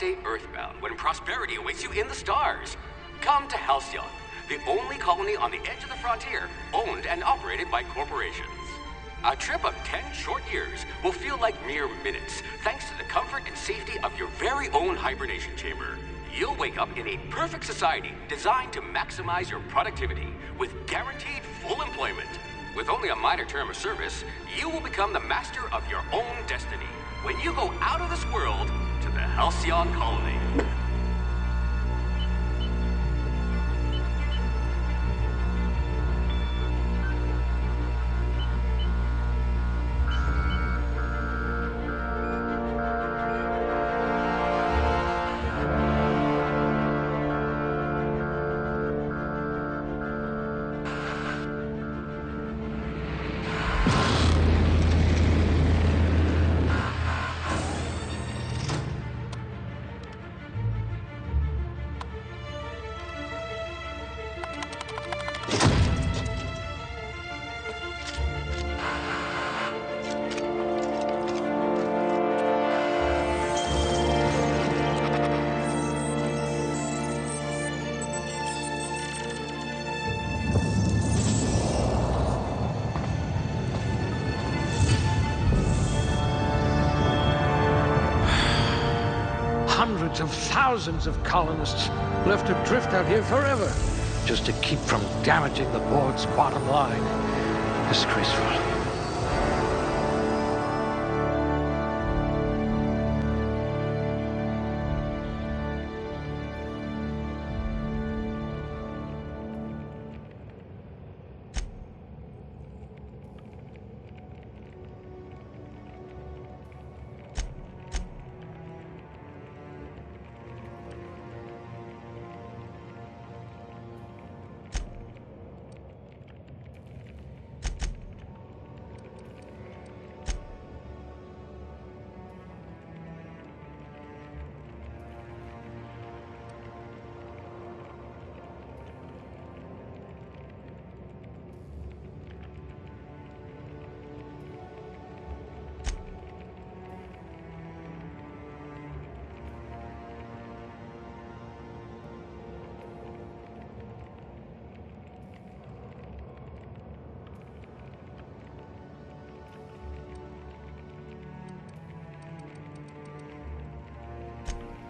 stay earthbound when prosperity awaits you in the stars. Come to Halcyon, the only colony on the edge of the frontier, owned and operated by corporations. A trip of 10 short years will feel like mere minutes, thanks to the comfort and safety of your very own hibernation chamber. You'll wake up in a perfect society designed to maximize your productivity, with guaranteed full employment. With only a minor term of service, you will become the master of your own destiny when you go out of this world to the Halcyon colony. Hundreds of thousands of colonists left adrift out here forever, just to keep from damaging the board's bottom line. Disgraceful.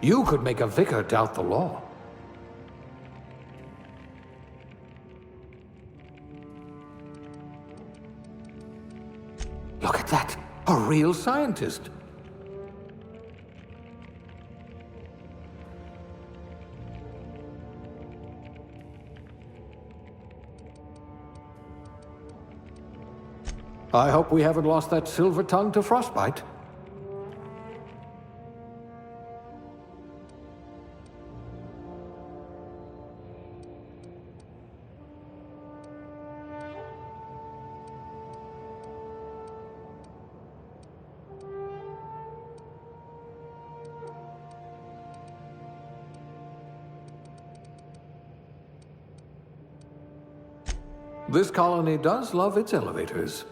You could make a vicar doubt the law. Look at that. A real scientist. I hope we haven't lost that silver tongue to frostbite. This colony does love its elevators.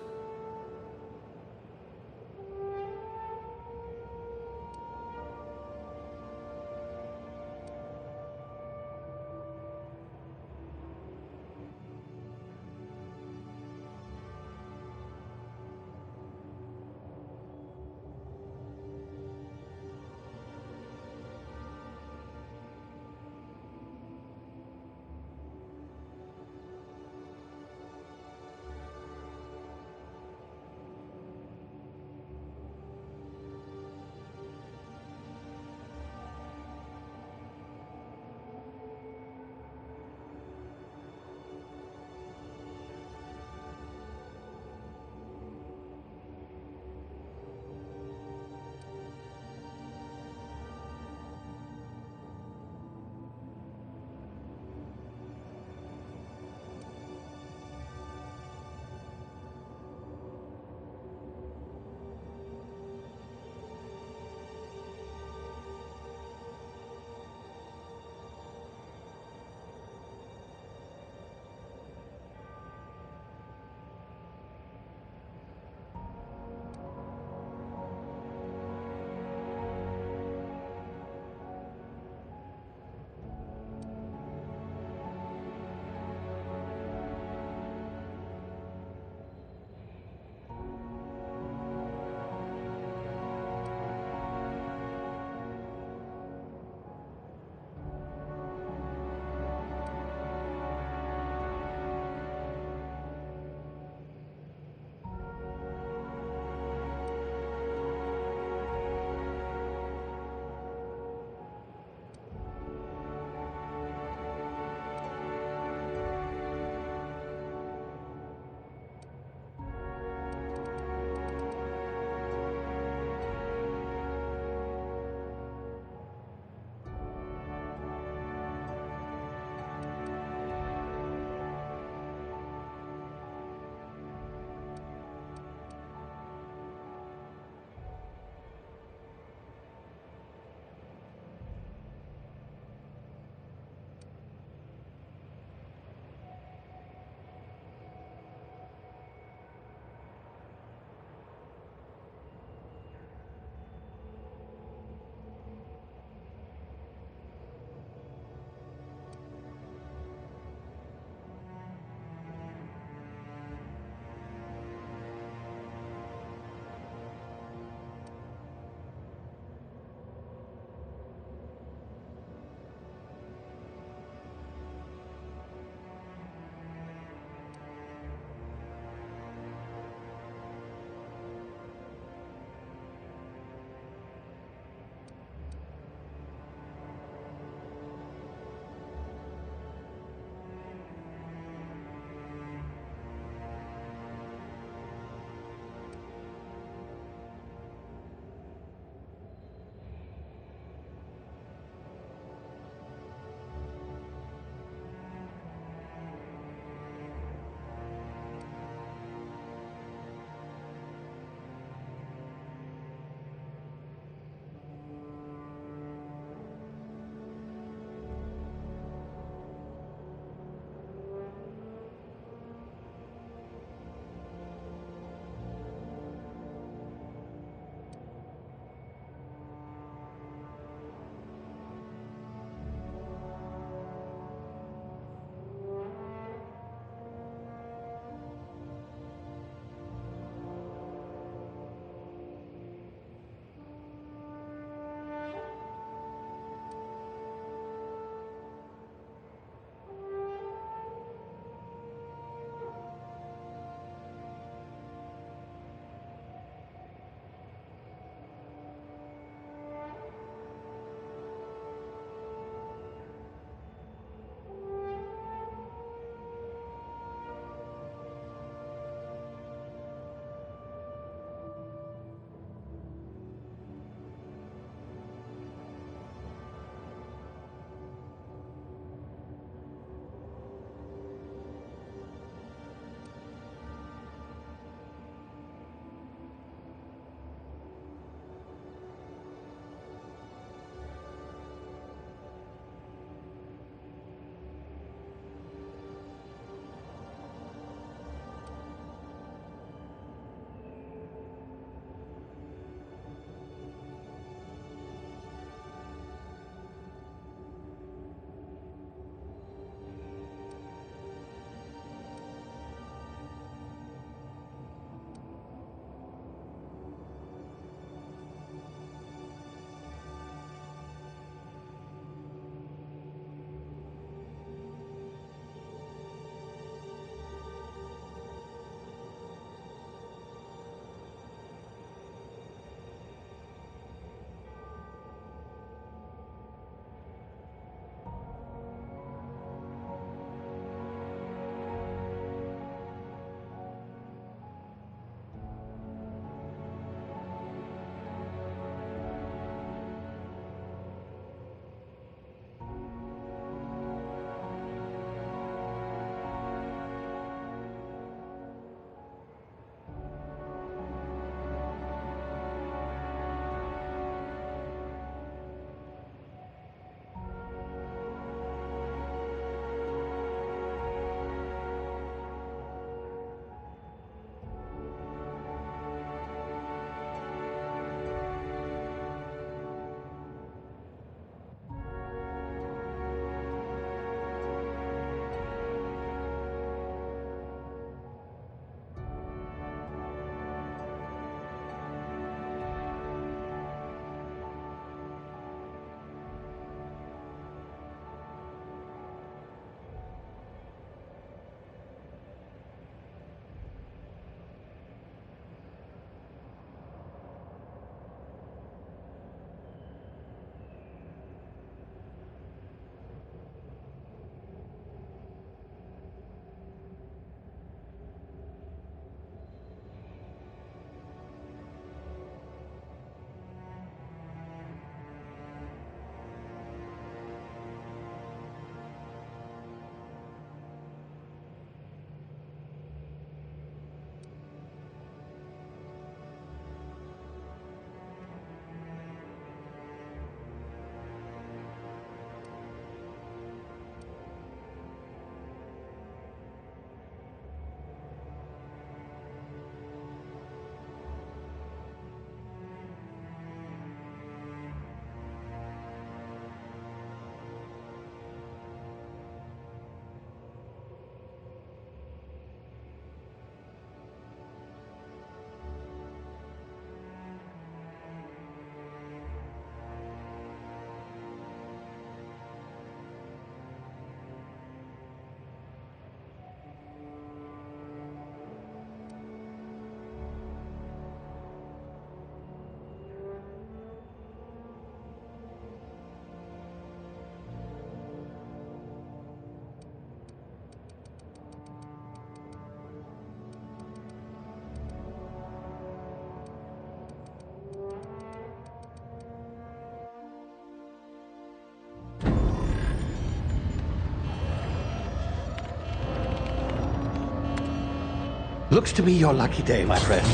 Looks to be your lucky day, my friend.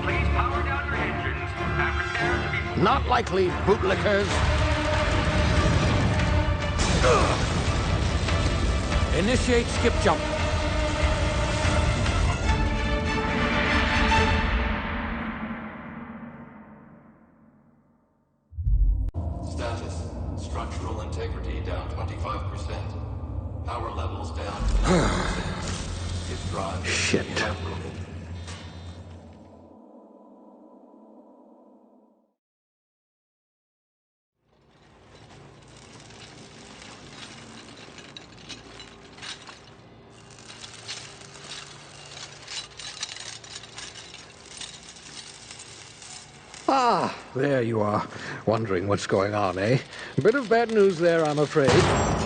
Please power down your engines and prepare to be... Not likely, bootlickers. Initiate skip jump. Status. Structural integrity down 25%. Power levels down 90%. His drive Shit. inoperable. Ah, there you are. Wondering what's going on, eh? Bit of bad news there, I'm afraid.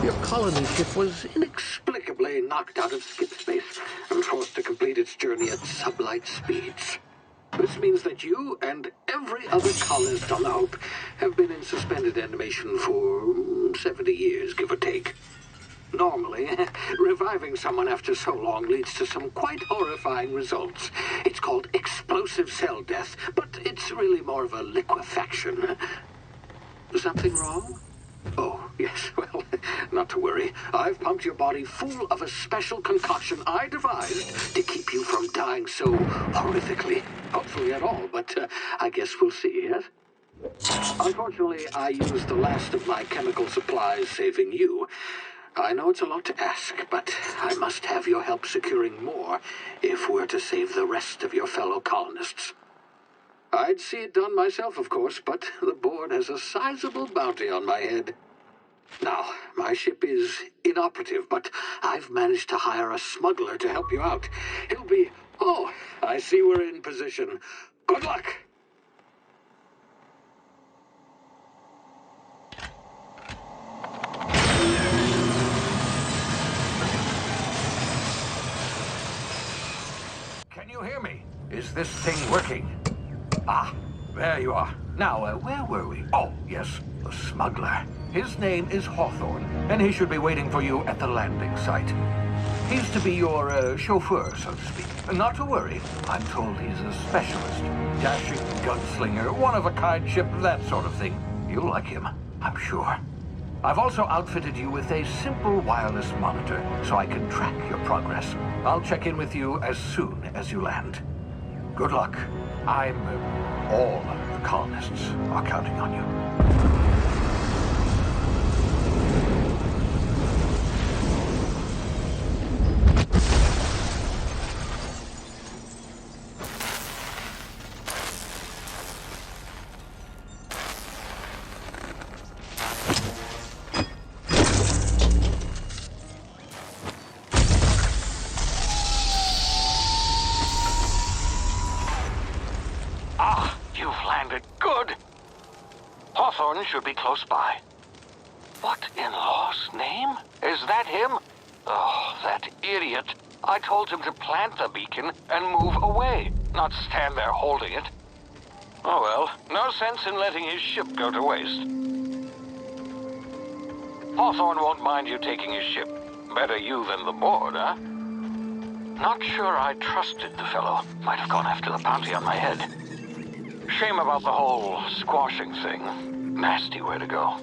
Your colony ship was inexplicably knocked out of skip space and forced to complete its journey at sublight speeds. This means that you and every other colonist on the Hope have been in suspended animation for 70 years, give or take. Normally, reviving someone after so long leads to some quite horrifying results. It's called explosive cell death, but it's really more of a liquefaction. Something wrong? Oh, yes, well, not to worry. I've pumped your body full of a special concoction I devised to keep you from dying so horrifically. Hopefully at all, but I guess we'll see, yes? Unfortunately, I used the last of my chemical supplies saving you. I know it's a lot to ask, but I must have your help securing more if we're to save the rest of your fellow colonists. I'd see it done myself, of course, but the board has a sizable bounty on my head. Now, my ship is inoperative, but I've managed to hire a smuggler to help you out. He'll be... Oh, I see we're in position. Good luck! Can you hear me? Is this thing working? Ah, there you are. Now, where were we? Oh, yes, the smuggler. His name is Hawthorne, and he should be waiting for you at the landing site. He's to be your chauffeur, so to speak. Not to worry. I'm told he's a specialist. Dashing gunslinger, one-of-a-kind ship, that sort of thing. You'll like him, I'm sure. I've also outfitted you with a simple wireless monitor, so I can track your progress. I'll check in with you as soon as you land. Good luck. All the colonists are counting on you. Hawthorne should be close by. What in law's name? Is that him? Oh, that idiot. I told him to plant the beacon and move away, not stand there holding it. Oh well, no sense in letting his ship go to waste. Hawthorne won't mind you taking his ship. Better you than the board, huh? Not sure I trusted the fellow. Might have gone after the bounty on my head. Shame about the whole squashing thing. Nasty way to go.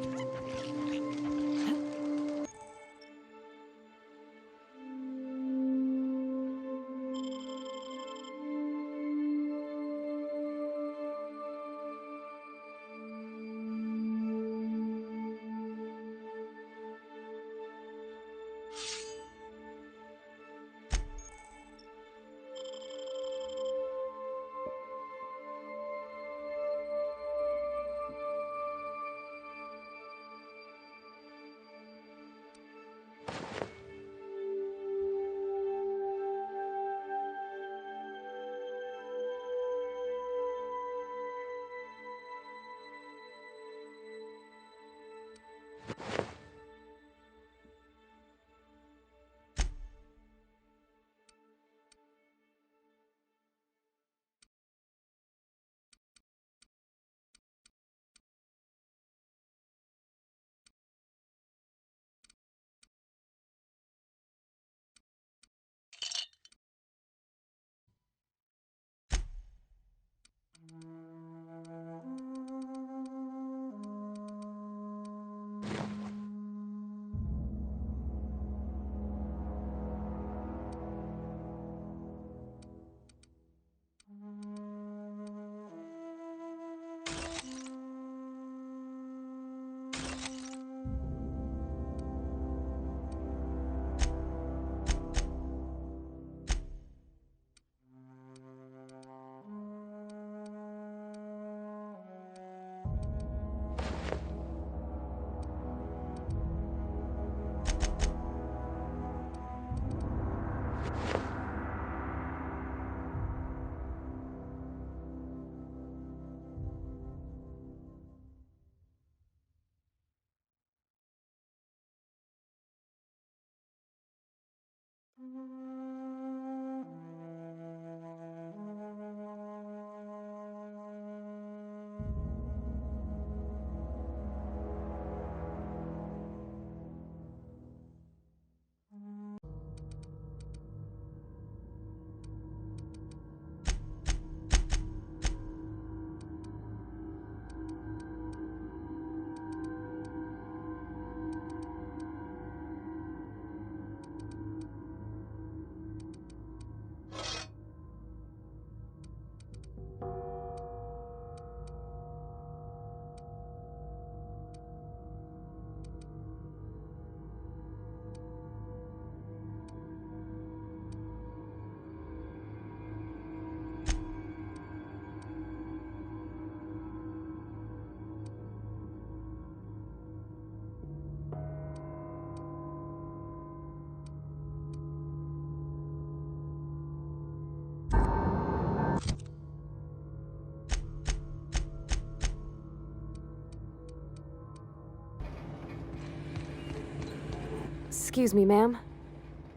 Excuse me, ma'am.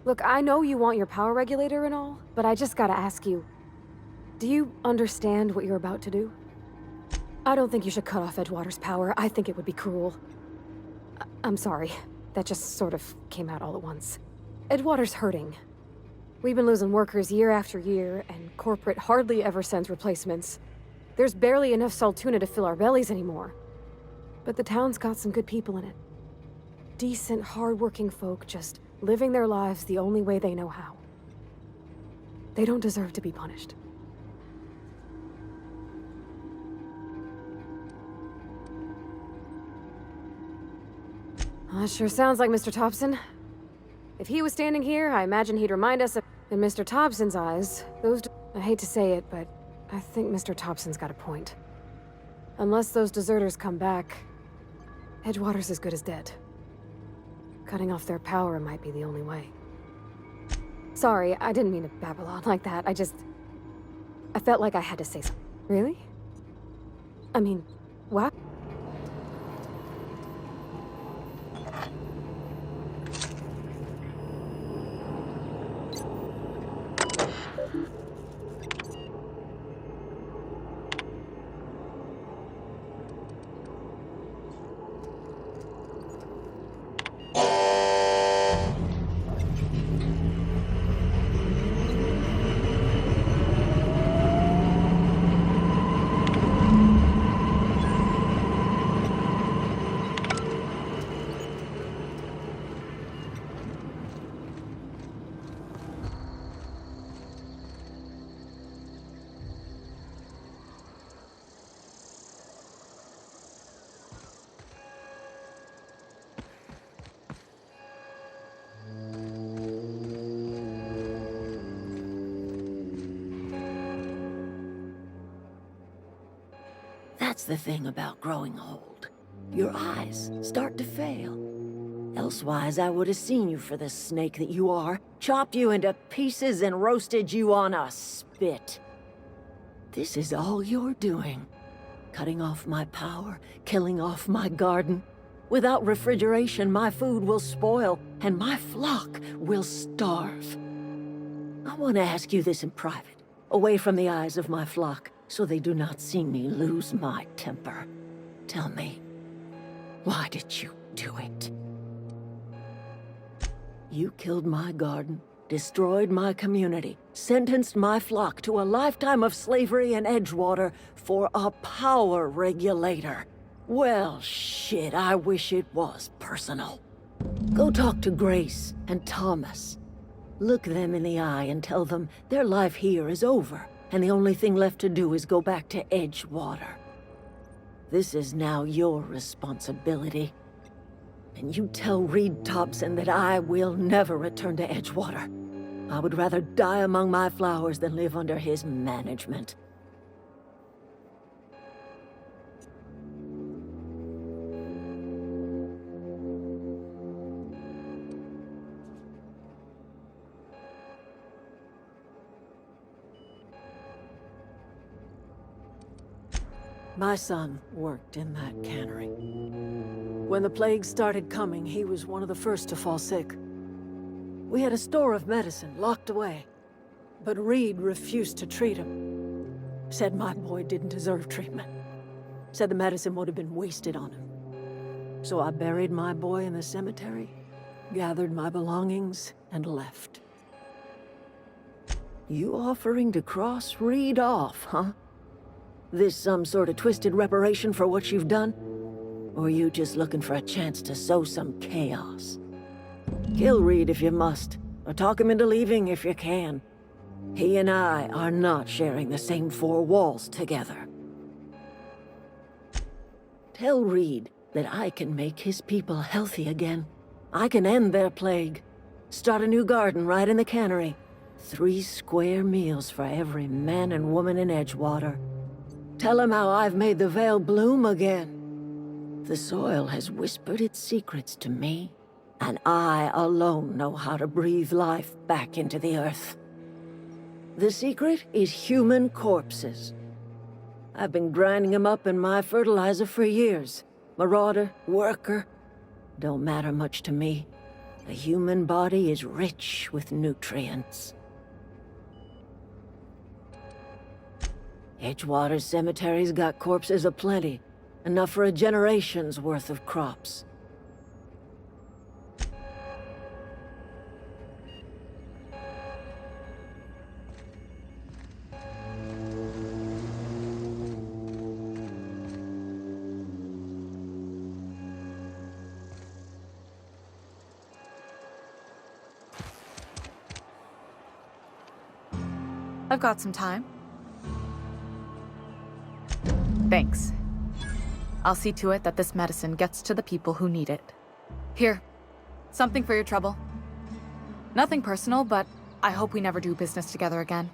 Look, I know you want your power regulator and all, but I just gotta ask you, do you understand what you're about to do? I don't think you should cut off Edgewater's power. I think it would be cruel. I'm sorry. That just sort of came out all at once. Edgewater's hurting. We've been losing workers year after year, and corporate hardly ever sends replacements. There's barely enough Saltuna to fill our bellies anymore. But the town's got some good people in it. Decent, hard-working folk just living their lives the only way they know how. They don't deserve to be punished. That sure sounds like Mr. Thompson. If he was standing here, I imagine he'd remind us of... In Mr. Thompson's eyes, those... I hate to say it, but I think Mr. Thompson's got a point. Unless those deserters come back, Edgewater's as good as dead. Cutting off their power might be the only way. Sorry, I didn't mean to babble on like that. I felt like I had to say something. Really? I mean, what? That's the thing about growing old. Your eyes start to fail. Elsewise, I would have seen you for the snake that you are, chopped you into pieces and roasted you on a spit. This is all you're doing. Cutting off my power, killing off my garden. Without refrigeration, my food will spoil, and my flock will starve. I want to ask you this in private, away from the eyes of my flock, so they do not see me lose my temper. Tell me, why did you do it? You killed my garden, destroyed my community, sentenced my flock to a lifetime of slavery in Edgewater for a power regulator. Well, shit, I wish it was personal. Go talk to Grace and Thomas. Look them in the eye and tell them their life here is over, and the only thing left to do is go back to Edgewater. This is now your responsibility. And you tell Reed Thompson that I will never return to Edgewater. I would rather die among my flowers than live under his management. My son worked in that cannery. When the plague started coming, he was one of the first to fall sick. We had a store of medicine locked away, but Reed refused to treat him. Said my boy didn't deserve treatment. Said the medicine would have been wasted on him. So I buried my boy in the cemetery, gathered my belongings, and left. You offering to cross Reed off, huh? This some sort of twisted reparation for what you've done? Or you just looking for a chance to sow some chaos? Kill Reed if you must, or talk him into leaving if you can. He and I are not sharing the same four walls together. Tell Reed that I can make his people healthy again. I can end their plague. Start a new garden right in the cannery. 3 square meals for every man and woman in Edgewater. Tell him how I've made the Vale bloom again. The soil has whispered its secrets to me, and I alone know how to breathe life back into the earth. The secret is human corpses. I've been grinding them up in my fertilizer for years. Marauder, worker, don't matter much to me. The human body is rich with nutrients. Edgewater's cemetery's got corpses aplenty, enough for a generation's worth of crops. I've got some time. Thanks. I'll see to it that this medicine gets to the people who need it. Here, something for your trouble. Nothing personal, but I hope we never do business together again.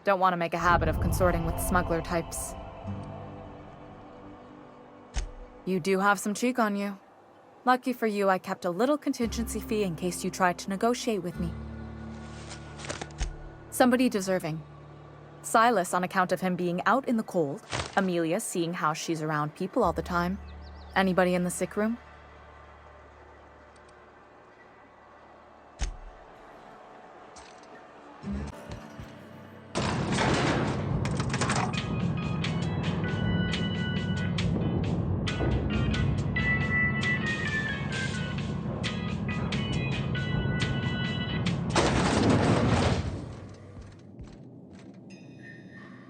Don't want to make a habit of consorting with smuggler types. You do have some cheek on you. Lucky for you, I kept a little contingency fee in case you tried to negotiate with me. Somebody deserving. Silas on account of him being out in the cold. Amelia seeing how she's around people all the time. Anybody in the sick room?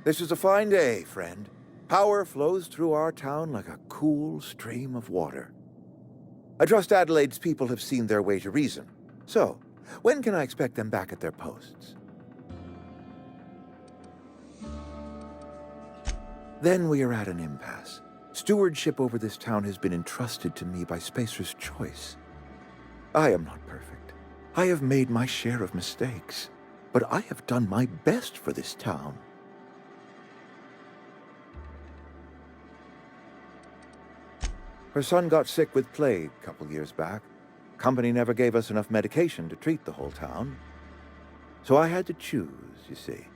This is a fine day, friend. Power flows through our town like a cool stream of water. I trust Adelaide's people have seen their way to reason. So, when can I expect them back at their posts? Then we are at an impasse. Stewardship over this town has been entrusted to me by Spacer's Choice. I am not perfect. I have made my share of mistakes. But I have done my best for this town. Her son got sick with plague a couple years back. Company never gave us enough medication to treat the whole town. So I had to choose, you see.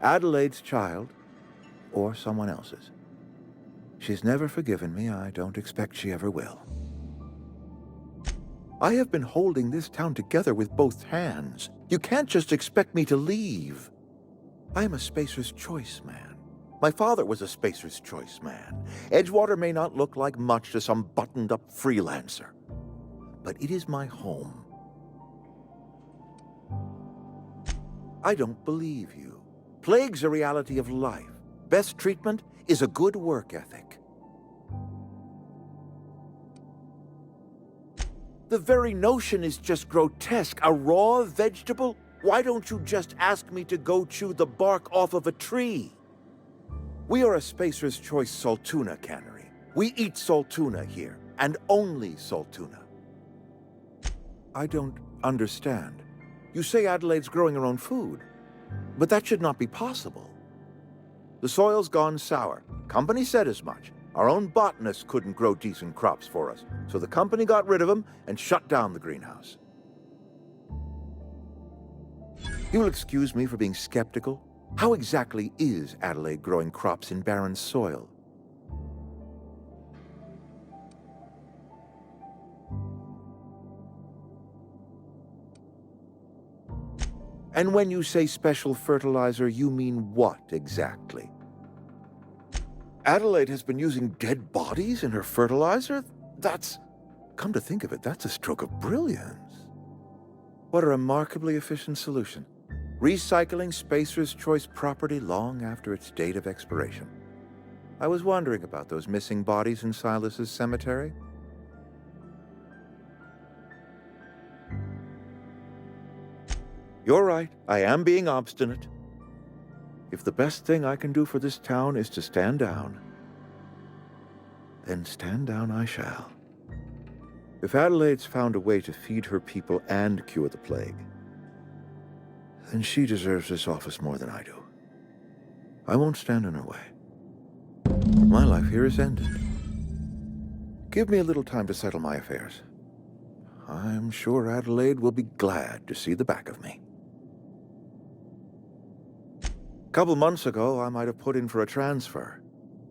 Adelaide's child or someone else's. She's never forgiven me. I don't expect she ever will. I have been holding this town together with both hands. You can't just expect me to leave. I am a Spacer's Choice man. My father was a Spacer's Choice man. Edgewater may not look like much to some buttoned-up freelancer, but it is my home. I don't believe you. Plague's a reality of life. Best treatment is a good work ethic. The very notion is just grotesque. A raw vegetable? Why don't you just ask me to go chew the bark off of a tree? We are a Spacer's Choice Saltuna cannery. We eat saltuna here, and only saltuna. I don't understand. You say Adelaide's growing her own food, but that should not be possible. The soil's gone sour. Company said as much. Our own botanists couldn't grow decent crops for us, so the company got rid of them and shut down the greenhouse. You'll excuse me for being skeptical. How exactly is Adelaide growing crops in barren soil? And when you say special fertilizer, you mean what exactly? Adelaide has been using dead bodies in her fertilizer? Come to think of it, that's a stroke of brilliance. What a remarkably efficient solution. Recycling Spacer's Choice property long after its date of expiration. I was wondering about those missing bodies in Silas's cemetery. You're right, I am being obstinate. If the best thing I can do for this town is to stand down, then stand down I shall. If Adelaide's found a way to feed her people and cure the plague, then she deserves this office more than I do. I won't stand in her way. My life here is ended. Give me a little time to settle my affairs. I'm sure Adelaide will be glad to see the back of me. A couple months ago, I might have put in for a transfer.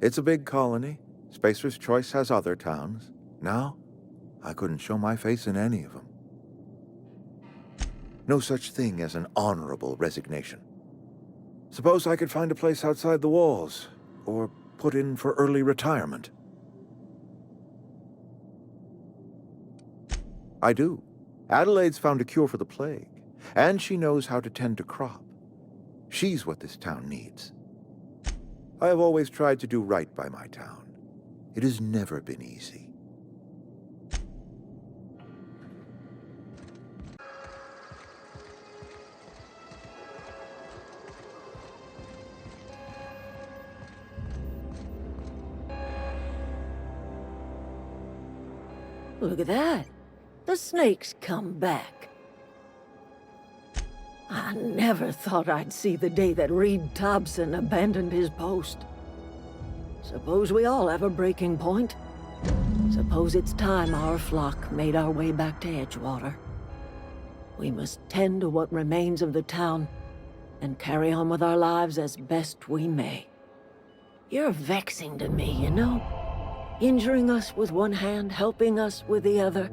It's a big colony. Spacer's Choice has other towns. Now, I couldn't show my face in any of them. No such thing as an honorable resignation. Suppose I could find a place outside the walls, or put in for early retirement. I do. Adelaide's found a cure for the plague, and she knows how to tend a crop. She's what this town needs. I have always tried to do right by my town. It has never been easy. Look at that. The snake's come back. I never thought I'd see the day that Reed Thompson abandoned his post. Suppose we all have a breaking point. Suppose it's time our flock made our way back to Edgewater. We must tend to what remains of the town and carry on with our lives as best we may. You're vexing to me, you know? Injuring us with one hand, helping us with the other.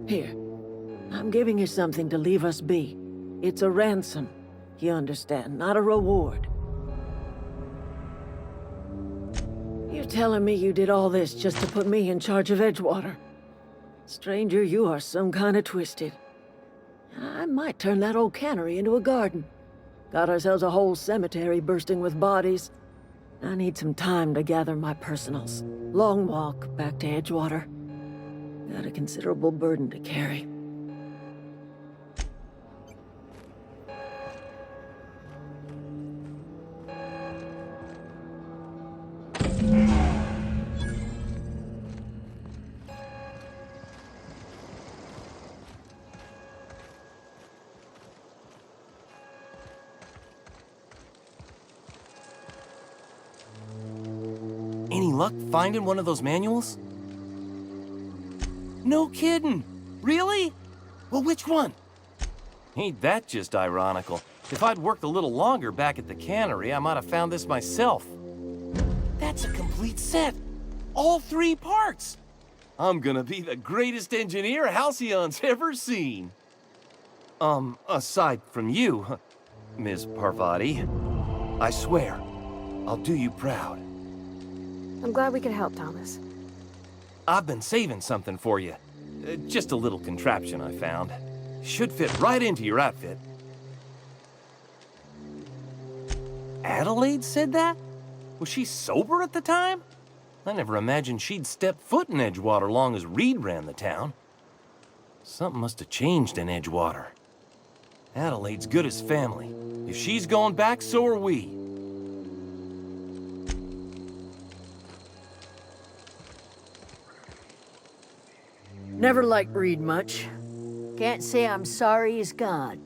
Here, I'm giving you something to leave us be. It's a ransom, you understand, not a reward. You're telling me you did all this just to put me in charge of Edgewater? Stranger, you are some kind of twisted. I might turn that old cannery into a garden. Got ourselves a whole cemetery bursting with bodies. I need some time to gather my personals. Long walk back to Edgewater. Got a considerable burden to carry. Any luck finding one of those manuals? No kidding! Really? Well, which one? Ain't that just ironical? If I'd worked a little longer back at the cannery, I might have found this myself. That's a complete set! All 3 parts! I'm gonna be the greatest engineer Halcyon's ever seen! Aside from you, Ms. Parvati, I swear, I'll do you proud. I'm glad we could help, Thomas. I've been saving something for you. Just a little contraption I found. Should fit right into your outfit. Adelaide said that? Was she sober at the time? I never imagined she'd step foot in Edgewater long as Reed ran the town. Something must have changed in Edgewater. Adelaide's good as family. If she's going back, so are we. Never liked Reed much. Can't say I'm sorry he's gone.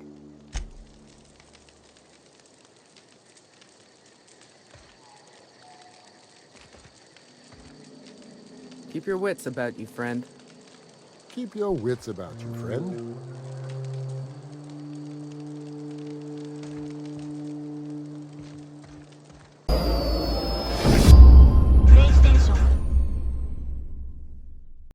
Keep your wits about you, friend. Keep your wits about you, friend.